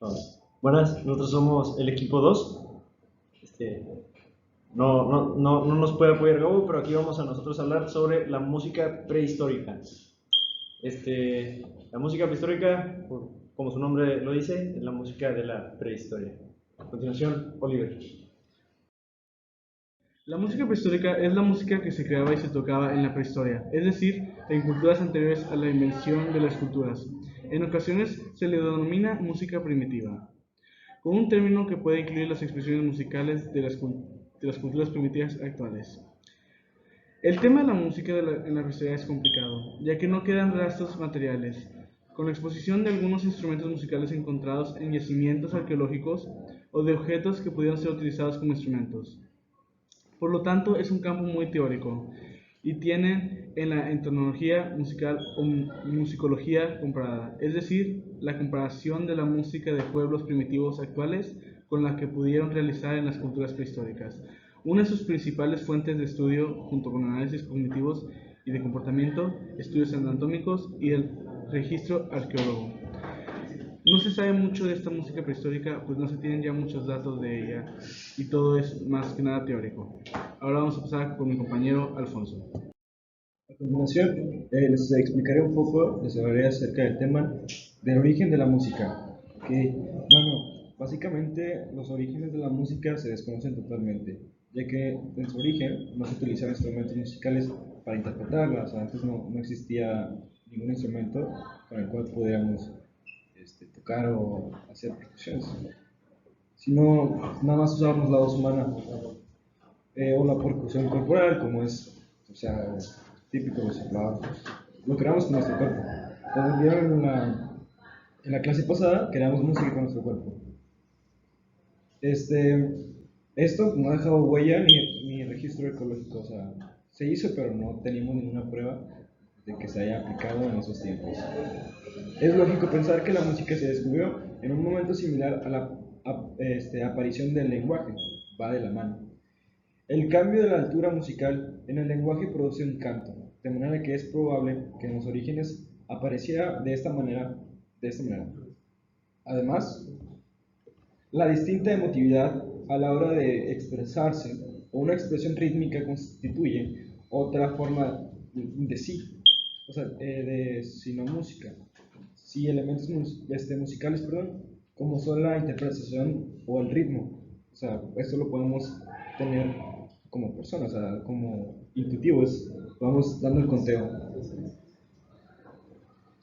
Hola. Buenas, nosotros somos el equipo 2. Este, no nos puede apoyar Gabo, pero aquí vamos a nosotros hablar sobre la música prehistórica. La música prehistórica, como su nombre lo dice, es la música de la prehistoria. A continuación, Oliver. La música prehistórica es la música que se creaba y se tocaba en la prehistoria, es decir, en culturas anteriores a la invención de las culturas. En ocasiones se le denomina música primitiva, con un término que puede incluir las expresiones musicales de las culturas primitivas actuales. El tema de la música en la prehistoria es complicado, ya que no quedan rastros materiales, con la exposición de algunos instrumentos musicales encontrados en yacimientos arqueológicos o de objetos que pudieron ser utilizados como instrumentos. Por lo tanto, es un campo muy teórico y tiene en la etnología musical o musicología comparada, es decir, la comparación de la música de pueblos primitivos actuales con la que pudieron realizar en las culturas prehistóricas. Una de sus principales fuentes de estudio, junto con análisis cognitivos y de comportamiento, estudios anatómicos y el registro arqueólogo. No se sabe mucho de esta música prehistórica, pues no se tienen ya muchos datos de ella y todo es más que nada teórico. Ahora vamos a pasar con mi compañero Alfonso. A continuación, les explicaré un poco, les hablaré acerca del tema del origen de la música. Básicamente los orígenes de la música se desconocen totalmente, ya que en su origen no se utilizaban instrumentos musicales para interpretarla, o sea, antes no existía ningún instrumento con el cual pudiéramos tocar o hacer percusiones, sino nada más usábamos la voz humana o la percusión corporal, como es, o sea, típico de los aplausos. Lo creamos con nuestro cuerpo. Como vieron en la clase pasada, creamos música con nuestro cuerpo. Esto no ha dejado huella ni registro ecológico, o sea, se hizo, pero no teníamos ninguna prueba de que se haya aplicado en esos tiempos. Es lógico pensar que la música se descubrió en un momento similar a la aparición del lenguaje, va de la mano. El cambio de la altura musical en el lenguaje produce un canto, de manera que es probable que en los orígenes apareciera de esta manera. Además, la distinta emotividad a la hora de expresarse o una expresión rítmica constituye otra forma de sí, o sea, de sino música. Sí, elementos musicales, perdón, como son la interpretación o el ritmo. O sea, esto lo podemos tener como personas, o sea, como intuitivos, vamos dando el conteo.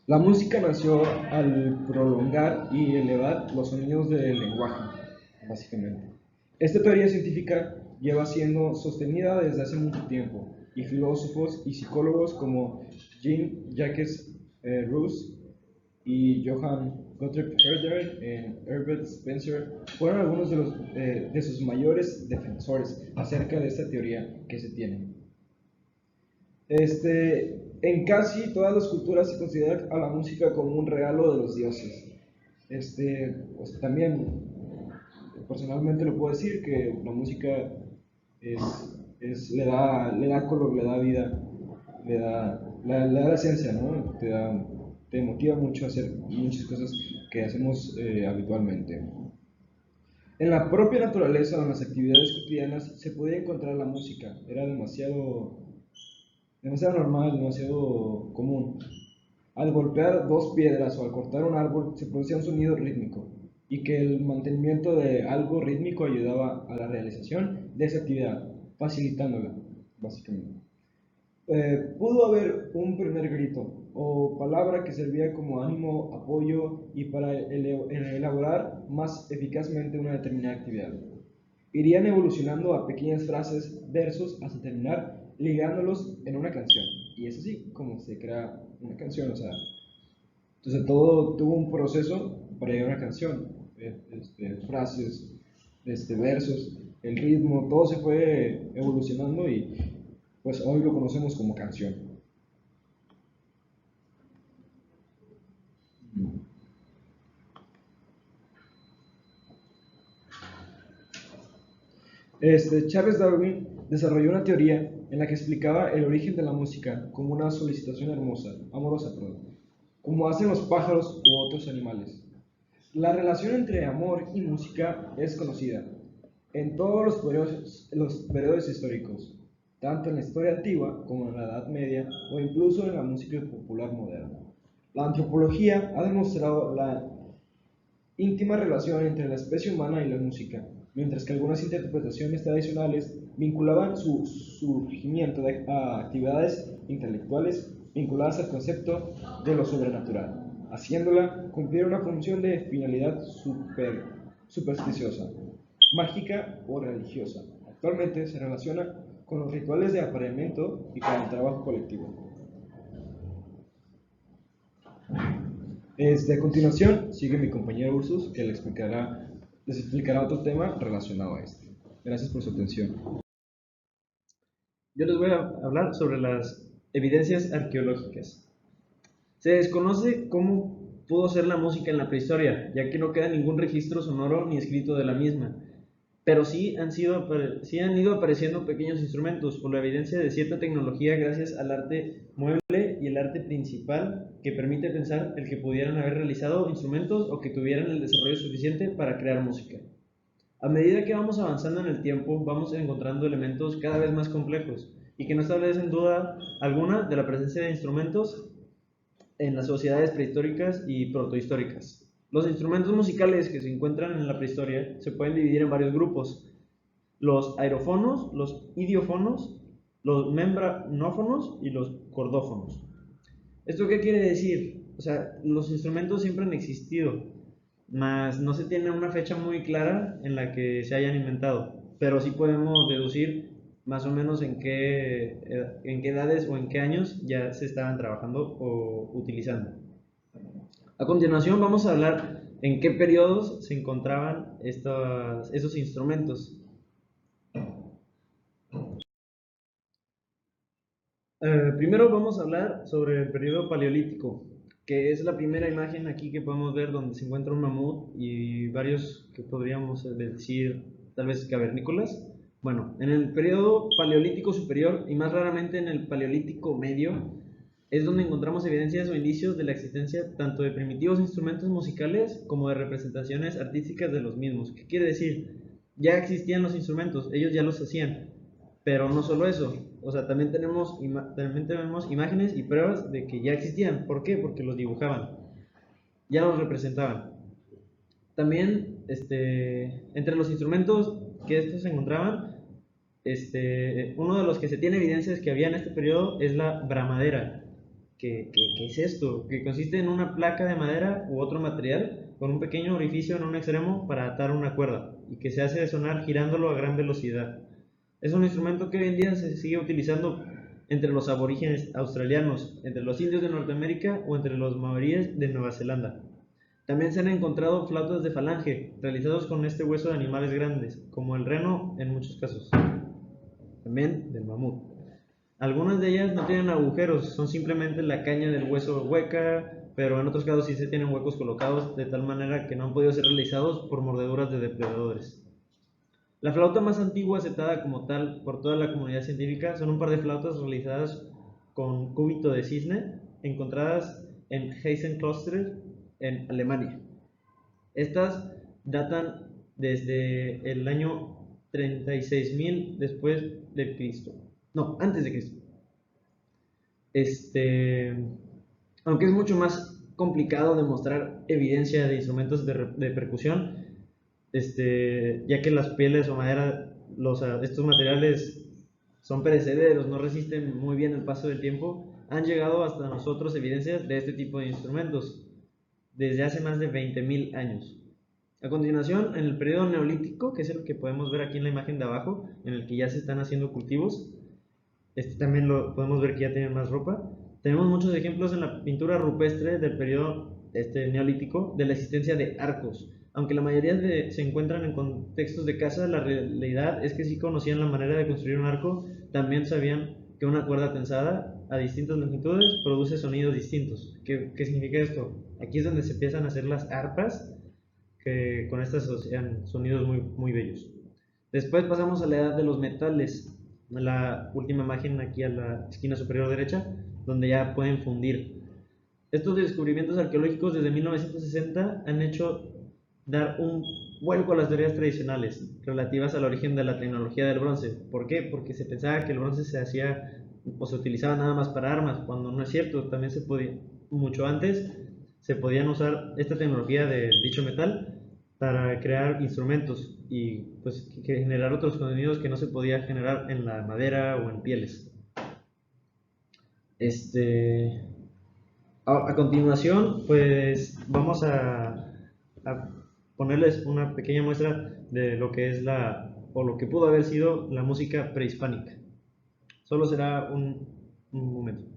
La música nació al prolongar y elevar los sonidos del lenguaje, básicamente. Esta teoría científica lleva siendo sostenida desde hace mucho tiempo, y filósofos y psicólogos como Jean-Jacques Rousseau y Johann Gottlieb Herder en Herbert Spencer fueron algunos de sus mayores defensores acerca de esta teoría que se tiene. En casi todas las culturas se considera a la música como un regalo de los dioses. Pues también personalmente lo puedo decir que la música le da color, le da vida, le da la esencia, ¿no? Te motiva mucho a hacer muchas cosas que hacemos habitualmente. En la propia naturaleza o en las actividades cotidianas se podía encontrar la música, era demasiado normal, demasiado común. Al golpear dos piedras o al cortar un árbol se producía un sonido rítmico y que el mantenimiento de algo rítmico ayudaba a la realización de esa actividad, facilitándola, básicamente. Pudo haber un primer grito o palabra que servía como ánimo, apoyo y para elaborar más eficazmente una determinada actividad. Irían evolucionando a pequeñas frases, versos, hasta terminar ligándolos en una canción. Y es así como se crea una canción, o sea, entonces todo tuvo un proceso para llegar a una canción, frases, versos, el ritmo, todo se fue evolucionando y pues hoy lo conocemos como canción. Charles Darwin desarrolló una teoría en la que explicaba el origen de la música como una solicitación amorosa, como hacen los pájaros u otros animales. La relación entre amor y música es conocida en todos los periodos históricos, tanto en la historia antigua como en la Edad Media o incluso en la música popular moderna. La antropología ha demostrado la íntima relación entre la especie humana y la música, mientras que algunas interpretaciones tradicionales vinculaban su surgimiento a actividades intelectuales vinculadas al concepto de lo sobrenatural, haciéndola cumplir una función de finalidad supersticiosa, mágica o religiosa. Actualmente se relaciona con los rituales de apareamiento y con el trabajo colectivo. A continuación sigue mi compañero Ursus, que les explicará otro tema relacionado a este. Gracias por su atención. Yo les voy a hablar sobre las evidencias arqueológicas. Se desconoce cómo pudo ser la música en la prehistoria, ya que no queda ningún registro sonoro ni escrito de la misma, pero sí han ido apareciendo pequeños instrumentos por la evidencia de cierta tecnología gracias al arte mueble y el arte principal que permite pensar el que pudieran haber realizado instrumentos o que tuvieran el desarrollo suficiente para crear música. A medida que vamos avanzando en el tiempo, vamos encontrando elementos cada vez más complejos y que no establecen duda alguna de la presencia de instrumentos en las sociedades prehistóricas y protohistóricas. Los instrumentos musicales que se encuentran en la prehistoria se pueden dividir en varios grupos: los aerófonos, los idiofonos, los membranófonos y los cordófonos. ¿Esto qué quiere decir? O sea, los instrumentos siempre han existido, mas no se tiene una fecha muy clara en la que se hayan inventado, pero sí podemos deducir más o menos en qué edades o en qué años ya se estaban trabajando o utilizando. A continuación vamos a hablar en qué periodos se encontraban esos instrumentos. Primero vamos a hablar sobre el periodo paleolítico, que es la primera imagen aquí que podemos ver donde se encuentra un mamut y varios que podríamos decir tal vez cavernícolas. Bueno, en el periodo paleolítico superior y más raramente en el paleolítico medio es donde encontramos evidencias o indicios de la existencia tanto de primitivos instrumentos musicales como de representaciones artísticas de los mismos. ¿Qué quiere decir? Ya existían los instrumentos, ellos ya los hacían, pero no solo eso, o sea, también tenemos imágenes y pruebas de que ya existían. ¿Por qué? Porque los dibujaban, ya los representaban. También, entre los instrumentos que estos se encontraban, uno de los que se tiene evidencias que había en este periodo es la bramadera. ¿Qué es esto? Que consiste en una placa de madera u otro material con un pequeño orificio en un extremo para atar una cuerda y que se hace sonar girándolo a gran velocidad. Es un instrumento que hoy en día se sigue utilizando entre los aborígenes australianos, entre los indios de Norteamérica o entre los maoríes de Nueva Zelanda. También se han encontrado flautas de falange realizados con este hueso de animales grandes, como el reno en muchos casos, también del mamut. Algunas de ellas no tienen agujeros, son simplemente la caña del hueso hueca, pero en otros casos sí se tienen huecos colocados de tal manera que no han podido ser realizados por mordeduras de depredadores. La flauta más antigua aceptada como tal por toda la comunidad científica son un par de flautas realizadas con cúbito de cisne, encontradas en Hexenkloster en Alemania. Estas datan desde el año 36.000 después de Cristo. No, antes de Cristo. Aunque es mucho más complicado demostrar evidencia de instrumentos de percusión, ya que las pieles o madera, estos materiales son perecederos, no resisten muy bien el paso del tiempo, han llegado hasta nosotros evidencias de este tipo de instrumentos desde hace más de 20.000 años. A continuación, en el periodo neolítico, que es el que podemos ver aquí en la imagen de abajo, en el que ya se están haciendo cultivos, también lo podemos ver que ya tienen más ropa. Tenemos muchos ejemplos en la pintura rupestre del periodo neolítico de la existencia de arcos. Aunque la mayoría se encuentran en contextos de caza, la realidad es que sí conocían la manera de construir un arco, también sabían que una cuerda tensada a distintas longitudes produce sonidos distintos. ¿Qué significa esto? Aquí es donde se empiezan a hacer las arpas, que con estas asocian sonidos muy, muy bellos. Después pasamos a la edad de los metales, la última imagen aquí a la esquina superior derecha, donde ya pueden fundir. Estos descubrimientos arqueológicos desde 1960 han hecho dar un vuelco a las teorías tradicionales relativas al origen de la tecnología del bronce. ¿Por qué? Porque se pensaba que el bronce se hacía o se utilizaba nada más para armas, cuando no es cierto. También se podía, mucho antes, se podían usar esta tecnología de dicho metal para crear instrumentos y pues que generar otros contenidos que no se podía generar en la madera o en pieles. Este, a continuación, pues vamos a ponerles una pequeña muestra de lo que es o lo que pudo haber sido la música prehispánica. Solo será un momento.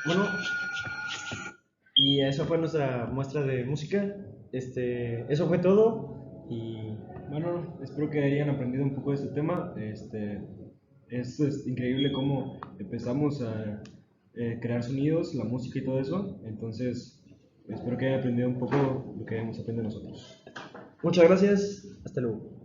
Bueno, y esa fue nuestra muestra de música. Eso fue todo. Y Bueno, espero que hayan aprendido un poco de este tema. Es increíble cómo empezamos a crear sonidos, la música y todo eso. Entonces, espero que hayan aprendido un poco lo que hemos aprendido nosotros. muchas gracias. Hasta luego.